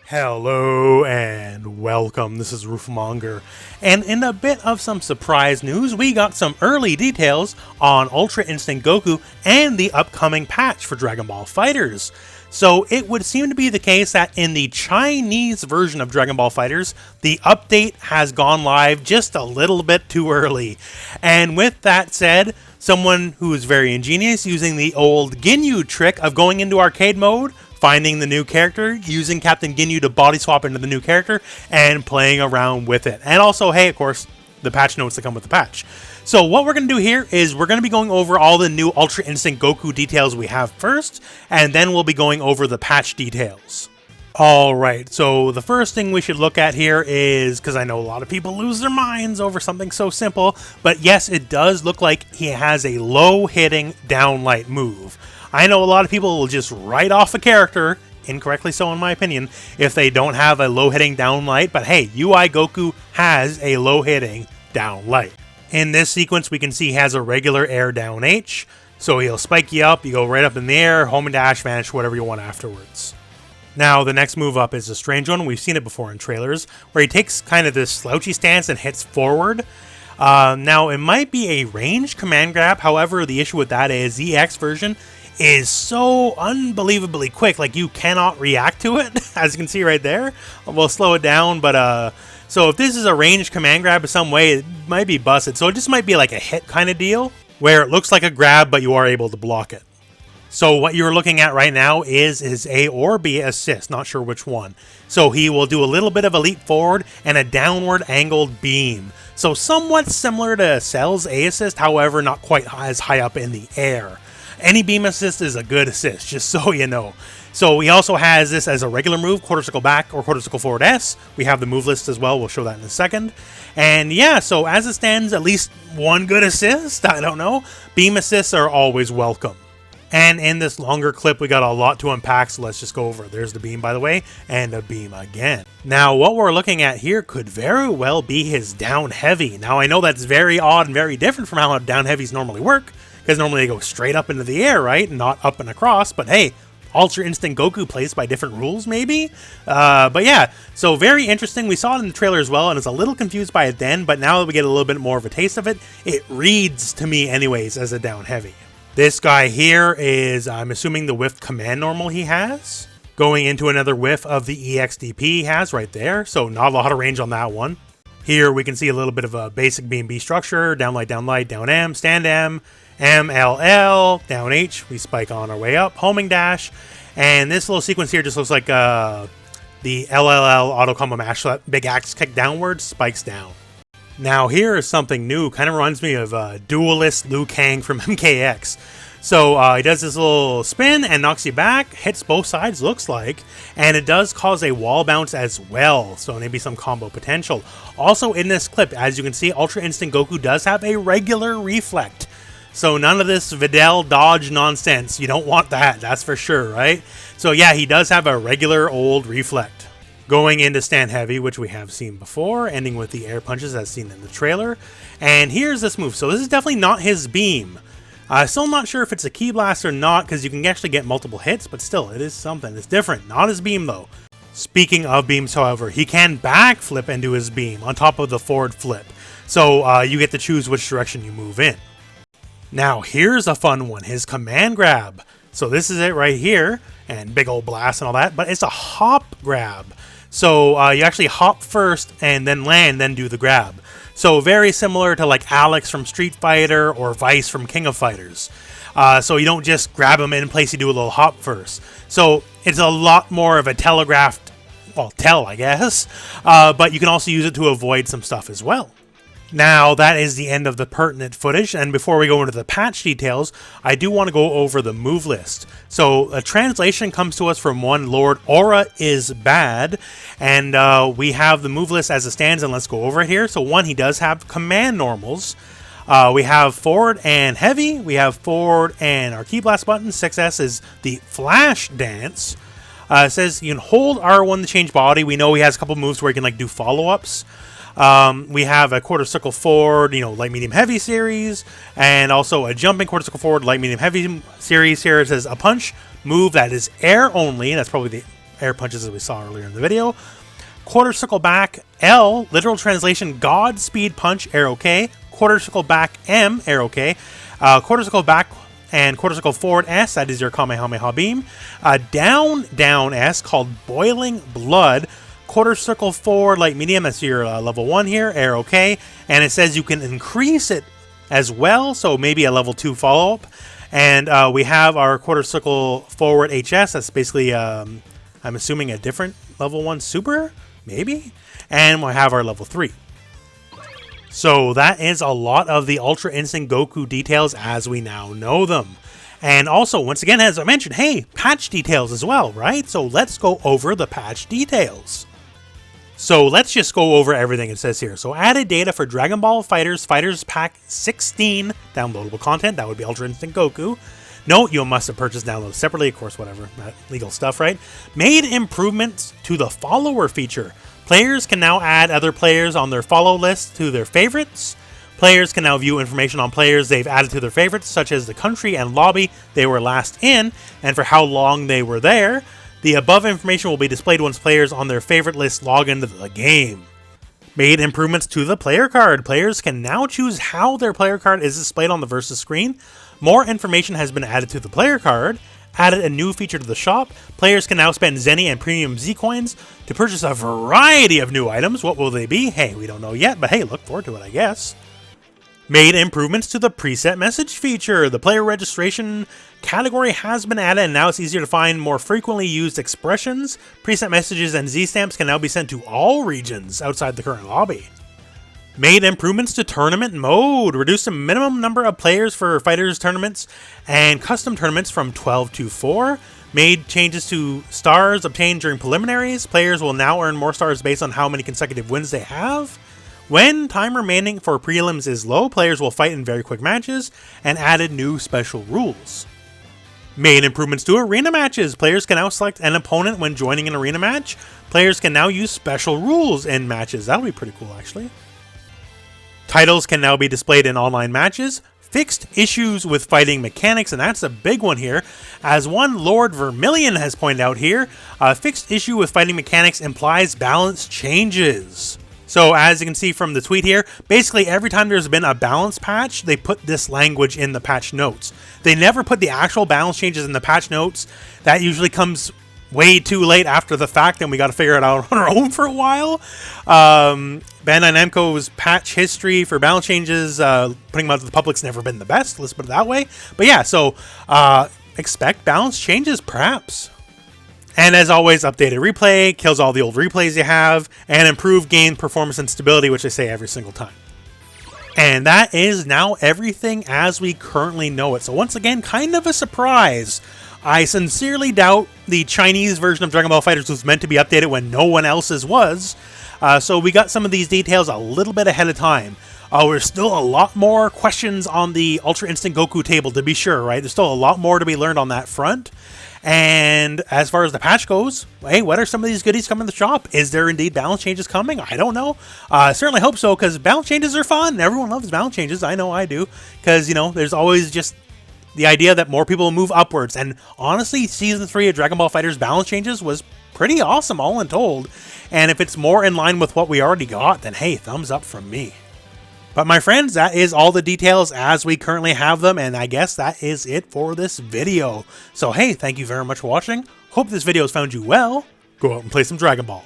Hello and welcome, this is rooflemonger, and in a bit of some surprise news, we got some early details on Ultra Instinct Goku and the upcoming patch for Dragon Ball FighterZ. So it would seem to be the case that in the Chinese version of Dragon Ball FighterZ, the update has gone live just a little bit too early. And with that said, someone who is very ingenious using the old Ginyu trick of going into arcade mode, finding the new character, using Captain Ginyu to body swap into the new character, and playing around with it. And also, hey, of course, the patch notes that come with the patch. So what we're going to do here is we're going to be going over all the new Ultra Instinct Goku details we have first, and then we'll be going over the patch details. Alright, so the first thing we should look at here is, because I know a lot of people lose their minds over something so simple, but yes, it does look like he has a low-hitting downlight move. I know a lot of people will just write off a character, incorrectly so in my opinion, if they don't have a low-hitting downlight, but hey, UI Goku has a low-hitting downlight. In this sequence, we can see he has a regular air down H, so he'll spike you up, you go right up in the air, home and dash, vanish, whatever you want afterwards. Now, the next move up is a strange one. We've seen it before in trailers, where he takes kind of this slouchy stance and hits forward. Now, it might be a ranged command grab, however, the issue with that is the EX version is so unbelievably quick, like you cannot react to it, as you can see right there. We'll slow it down, but so if this is a ranged command grab in some way, it might be busted. So it just might be like a hit kind of deal, where it looks like a grab, but you are able to block it. So what you're looking at right now is his A or B assist, not sure which one. So he will do a little bit of a leap forward and a downward angled beam. So somewhat similar to Cell's A assist, however not quite as high up in the air. Any beam assist is a good assist, just so you know. So he also has this as a regular move, quarter circle back or quarter circle forward S. We have the move list as well, we'll show that in a second. And yeah, so as it stands, at least one good assist, I don't know. Beam assists are always welcome. And in this longer clip, we got a lot to unpack, so let's just go over it. There's the beam, by the way, and a beam again. Now, what we're looking at here could very well be his down heavy. Now, I know that's very odd and very different from how down heavies normally work, because normally they go straight up into the air, right? Not up and across, but hey, Ultra Instinct Goku plays by different rules, maybe? But yeah, so very interesting. We saw it in the trailer as well, and I was a little confused by it then, but now that we get a little bit more of a taste of it, it reads to me anyways as a down heavy. This guy here is, I'm assuming, the whiff command normal he has. Going into another whiff of the EXDP he has right there, so not a lot of range on that one. Here we can see a little bit of a basic B and B structure, downlight, down M, stand M, MLL, down H, we spike on our way up, homing dash, and this little sequence here just looks like the LLL auto combo mash, so that big axe kick downwards, spikes down. Now here is something new, kind of reminds me of Duelist Liu Kang from MKX. So he does this little spin and knocks you back, hits both sides looks like, and it does cause a wall bounce as well, so maybe some combo potential. Also in this clip, as you can see, Ultra Instinct Goku does have a regular reflect. So none of this Videl dodge nonsense, you don't want that, that's for sure, right? So yeah, he does have a regular old reflect. Going into stand heavy, which we have seen before, ending with the air punches as seen in the trailer. And here's this move. So this is definitely not his beam. Still not sure if it's a key blast or not, because you can actually get multiple hits, but still, it is something. It's different. Not his beam, though. Speaking of beams, however, he can backflip into his beam on top of the forward flip. So you get to choose which direction you move in. Now, here's a fun one. His command grab. So this is it right here, and big old blast and all that, but it's a hop grab. So you actually hop first and then land, then do the grab. So very similar to like Alex from Street Fighter or Vice from King of Fighters. So you don't just grab him in place, you do a little hop first. So it's a lot more of a telegraphed, well, tell I guess, but you can also use it to avoid some stuff as well. Now, that is the end of the pertinent footage, and before we go into the patch details, I do want to go over the move list. So, a translation comes to us from one Lord Aura is bad, and we have the move list as it stands, and let's go over it here. So, one, he does have command normals. We have forward and heavy, we have forward and our key blast button. 6S is the flash dance. It says you can hold R1 to change body. We know he has a couple moves where he can like do follow-ups. We have a quarter circle forward, light, medium, heavy series, and also a jumping quarter circle forward, light, medium, heavy series. Here it says a punch move that is air only. That's probably the air punches as we saw earlier in the video. Quarter circle back L, literal translation God Speed Punch, arrow K. Quarter circle back M, arrow K. Quarter circle back and quarter circle forward S, that is your Kamehameha beam. Down S called Boiling Blood. Quarter circle forward light medium, that's your level 1 here, arrow K. And it says you can increase it as well, so maybe a level 2 follow-up. And we have our quarter circle forward HS, that's basically, I'm assuming a different level 1 super, maybe? And we'll have our level 3. So that is a lot of the Ultra Instinct Goku details as we now know them. And also, once again, as I mentioned, hey, patch details as well, right? So let's go over the patch details. So let's just go over everything it says here. So added data for Dragon Ball FighterZ Fighters Pack 16 downloadable content. That would be Ultra Instinct Goku. Note, you must have purchased downloads separately, of course, whatever, that legal stuff, right? Made improvements to the follower feature. Players can now add other players on their follow list to their favorites. Players can now view information on players they've added to their favorites, such as the country and lobby they were last in, and for how long they were there. The above information will be displayed once players on their favorite list log into the game. Made improvements to the player card. Players can now choose how their player card is displayed on the versus screen. More information has been added to the player card. Added a new feature to the shop. Players can now spend Zenny and Premium Z coins to purchase a variety of new items. What will they be? Hey, we don't know yet, but hey, look forward to it, I guess. Made improvements to the preset message feature. The player registration category has been added, and now it's easier to find more frequently used expressions. Preset messages and Z-stamps can now be sent to all regions outside the current lobby. Made improvements to tournament mode. Reduced the minimum number of players for fighters tournaments and custom tournaments from 12 to 4. Made changes to stars obtained during preliminaries. Players will now earn more stars based on how many consecutive wins they have. When time remaining for prelims is low, players will fight in very quick matches, and added new special rules. Made improvements to arena matches. Players can now select an opponent when joining an arena match. Players can now use special rules in matches. That'll be pretty cool, actually. Titles can now be displayed in online matches. Fixed issues with fighting mechanics, and that's a big one here. As one Lord Vermilion has pointed out here, a fixed issue with fighting mechanics implies balance changes. So as you can see from the tweet here, basically every time there's been a balance patch, they put this language in the patch notes. They never put the actual balance changes in the patch notes. That usually comes way too late after the fact, and we got to figure it out on our own for a while. Bandai Namco's patch history for balance changes, putting them out to the public's never been the best, let's put it that way. But yeah, so expect balance changes, perhaps. And as always, updated replay kills all the old replays you have, and improved game performance and stability, which I say every single time. And that is now everything as we currently know it. So once again, kind of a surprise. I sincerely doubt the Chinese version of Dragon Ball FighterZ was meant to be updated when no one else's was. So we got some of these details a little bit ahead of time. There's still a lot more questions on the Ultra Instinct Goku table, to be sure, right? There's still a lot more to be learned on that front. And as far as the patch goes, hey, what are some of these goodies coming to the shop? Is there indeed balance changes coming? I don't know. I certainly hope so, because balance changes are fun. Everyone loves balance changes. I know I do. Because, you know, there's always just the idea that more people will move upwards. And honestly, Season 3 of Dragon Ball FighterZ balance changes was pretty awesome, all in told. And if it's more in line with what we already got, then hey, thumbs up from me. But my friends, that is all the details as we currently have them, and I guess that is it for this video. So hey, thank you very much for watching. Hope this video has found you well. Go out and play some Dragon Ball.